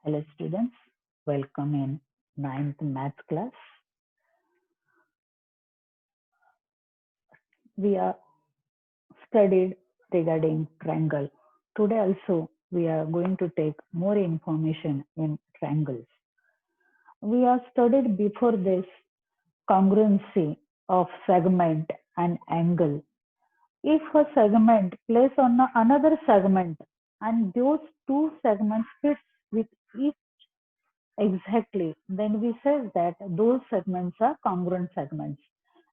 Hello students, welcome in ninth math class. We are studied regarding triangle. Today also we are going to take more information in triangles. We are studied before this congruency of segment and angle. If a segment plays on another segment and those two segments fit with each exactly, then we say that those segments are congruent segments.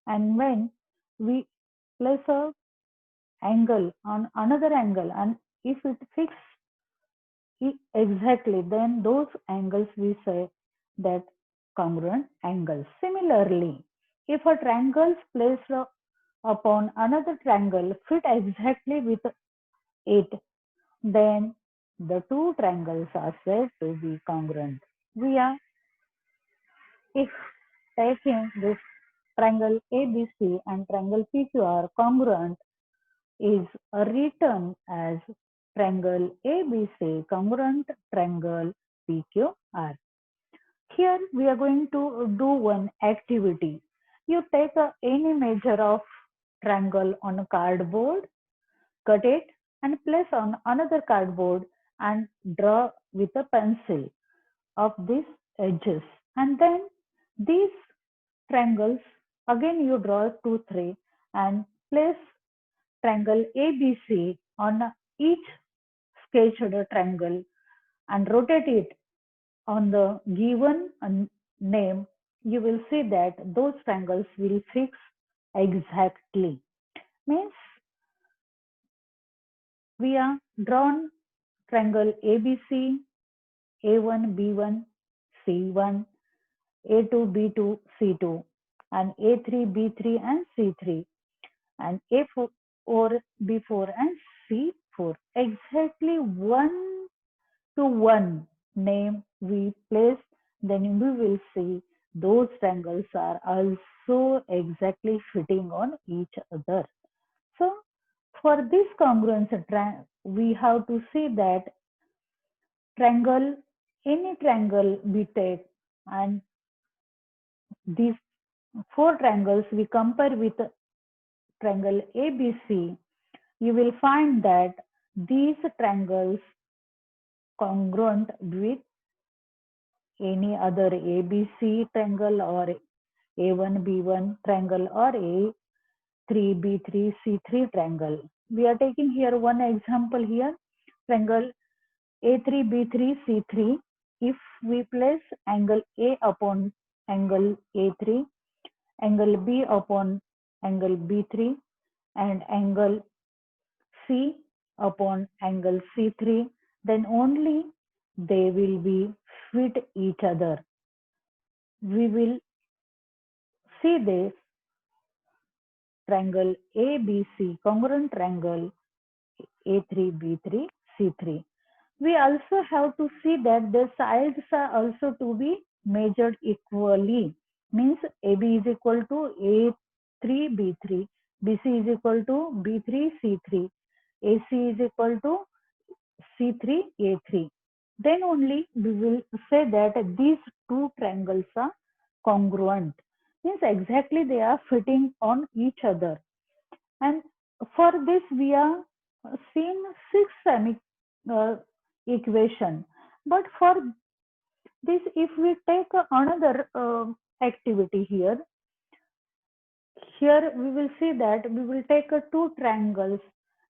And when we place a angle on another angle and if it fits exactly, then those angles we say that congruent angles. Similarly, if a triangle placed upon another triangle fit exactly with it, then the two triangles are said to be congruent. We are if taking this triangle ABC and triangle PQR congruent is written as triangle ABC congruent triangle PQR. Here we are going to do one activity. You take any measure of triangle on a cardboard, cut it and place on another cardboard and draw with a pencil of these edges. And then these triangles, again you draw 2, 3 and place triangle ABC on each sketched triangle and rotate it on the given name, you will see that those triangles will fix exactly. Means we are drawn triangle ABC, A1, B1, C1, A2, B2, C2, and A3, B3, and C3, and A4, B4, and C4. Exactly one to one name we place, then we will see those triangles are also exactly fitting on each other. So for this congruence, we have to see that triangle, any triangle we take, and these four triangles we compare with triangle ABC, you will find that these triangles congruent with any other ABC triangle or A1, B1 triangle or A3, B3, C3 triangle. We are taking here one example here, triangle A3, B3, C3. If we place angle A upon angle A3, angle B upon angle B3, and angle C upon angle C3, then only they will be fit each other. We will see this triangle ABC, congruent triangle A3, B3, C3. We also have to see that the sides are also to be measured equally. Means AB is equal to A3, B3, BC is equal to B3, C3, AC is equal to C3, A3. Then only we will say that these two triangles are congruent. Means exactly they are fitting on each other. And for this we are seen six semi equation. But for this, if we take another activity here, here we will see that we will take two triangles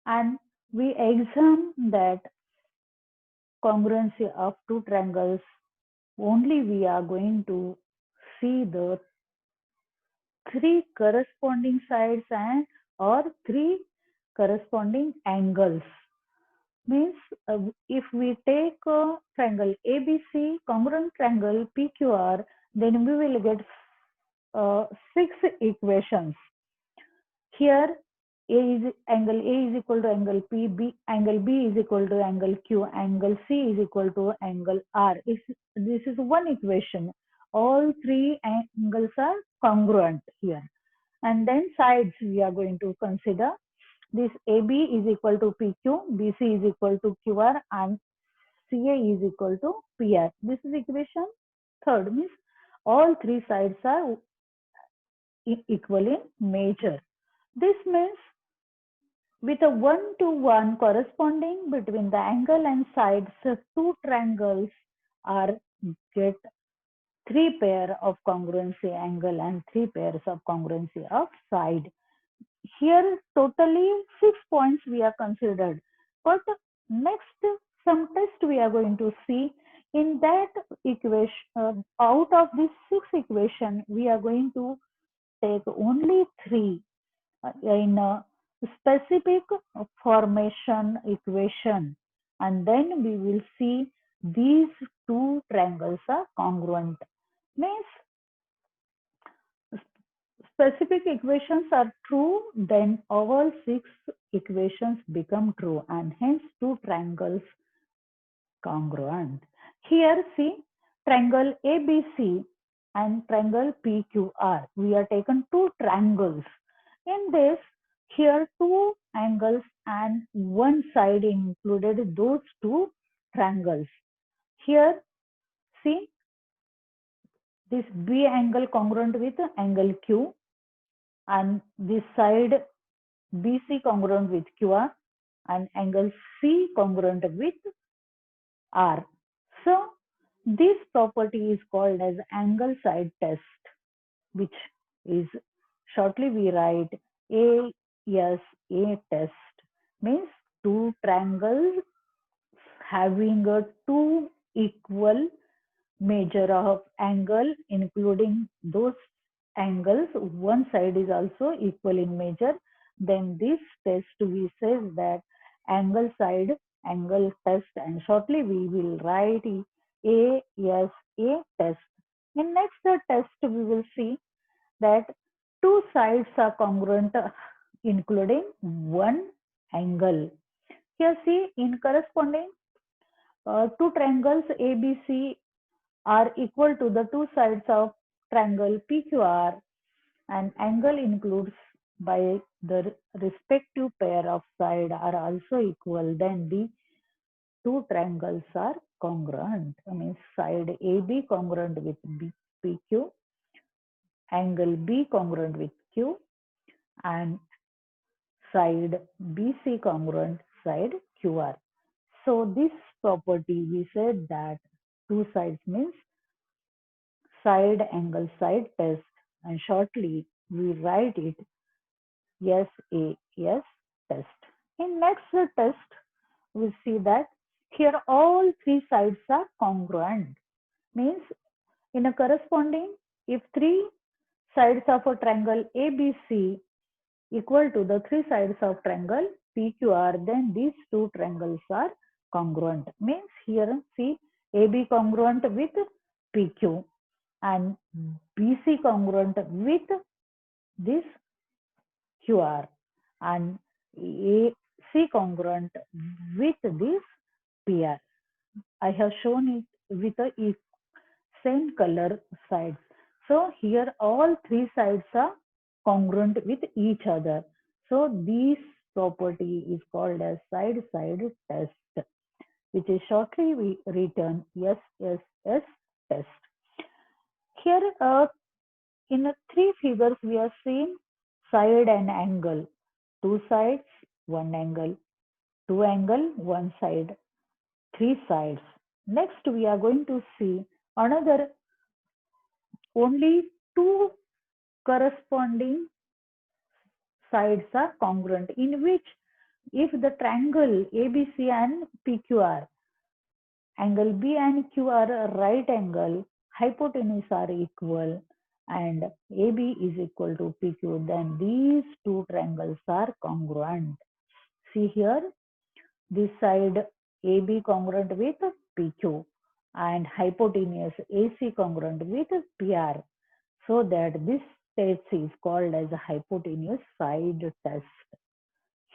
and we examine that congruency of two triangles. Only we are going to see the three corresponding sides and or three corresponding angles. Means if we take triangle ABC congruent triangle PQR, then we will get six equations. Here angle A is equal to angle P, angle B is equal to angle Q, angle C is equal to angle R. This is one equation. All three angles are congruent here. And then sides we are going to consider. This AB is equal to PQ, BC is equal to QR, and CA is equal to PR. This is equation third, means all three sides are equal in measure. This means with a 1-to-1 corresponding between the angle and sides, two triangles are get three pair of congruency angle and three pairs of congruency of side. Here totally 6 points we are considered, but next some test we are going to see. In that equation, out of these six equation, we are going to take only three in a specific formation equation, and then we will see these two triangles are congruent. Means specific equations are true, then all six equations become true, and hence two triangles congruent. Here see triangle ABC and triangle PQR. We are taken two triangles. In this, here two angles and one side included those two triangles. Here see this B angle congruent with angle Q, and this side BC congruent with QR, and angle C congruent with R. So this property is called as angle side test, which is shortly we write ASA test, means two triangles having a two equal measure of angle, including those angles one side is also equal in measure, then this test we say that angle side angle test, and shortly we will write ASA test. In next test we will see that two sides are congruent including one angle. Here see in corresponding two triangles ABC are equal to the two sides of triangle PQR, and angle includes by the respective pair of side are also equal, then the two triangles are congruent. I mean side AB congruent with PQ, angle B congruent with Q, and side BC congruent side QR. So this property we said that two sides means side angle side test, and shortly we write it SAS test. In next test we see that here all three sides are congruent, means in a corresponding if three sides of a triangle ABC equal to the three sides of triangle PQR, then these two triangles are congruent. Means here see AB congruent with PQ and BC congruent with this QR, and AC congruent with this PR. I have shown it with the same color sides. So here all three sides are congruent with each other. So this property is called as side-side test, which is shortly we written SSS test. Here in three figures we are seeing side and angle, two sides, one angle, two angle, one side, three sides. Next we are going to see another only two corresponding sides are congruent, in which if the triangle ABC and PQR, angle B and Q are a right angle, hypotenuse are equal, and AB is equal to PQ, then these two triangles are congruent. See here, this side AB congruent with PQ and hypotenuse AC congruent with PR, so that this test is called as a hypotenuse side test.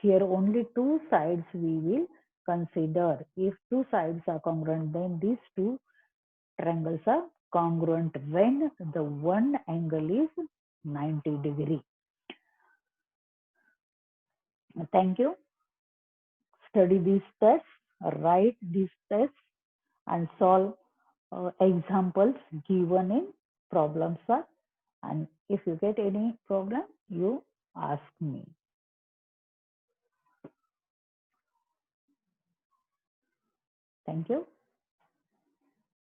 Here only two sides we will consider. If two sides are congruent, then these two triangles are congruent when the one angle is 90 degree. Thank you. Study these tests, write these tests, and solve examples given in problem solve. And if you get any problem, you ask me. Thank you.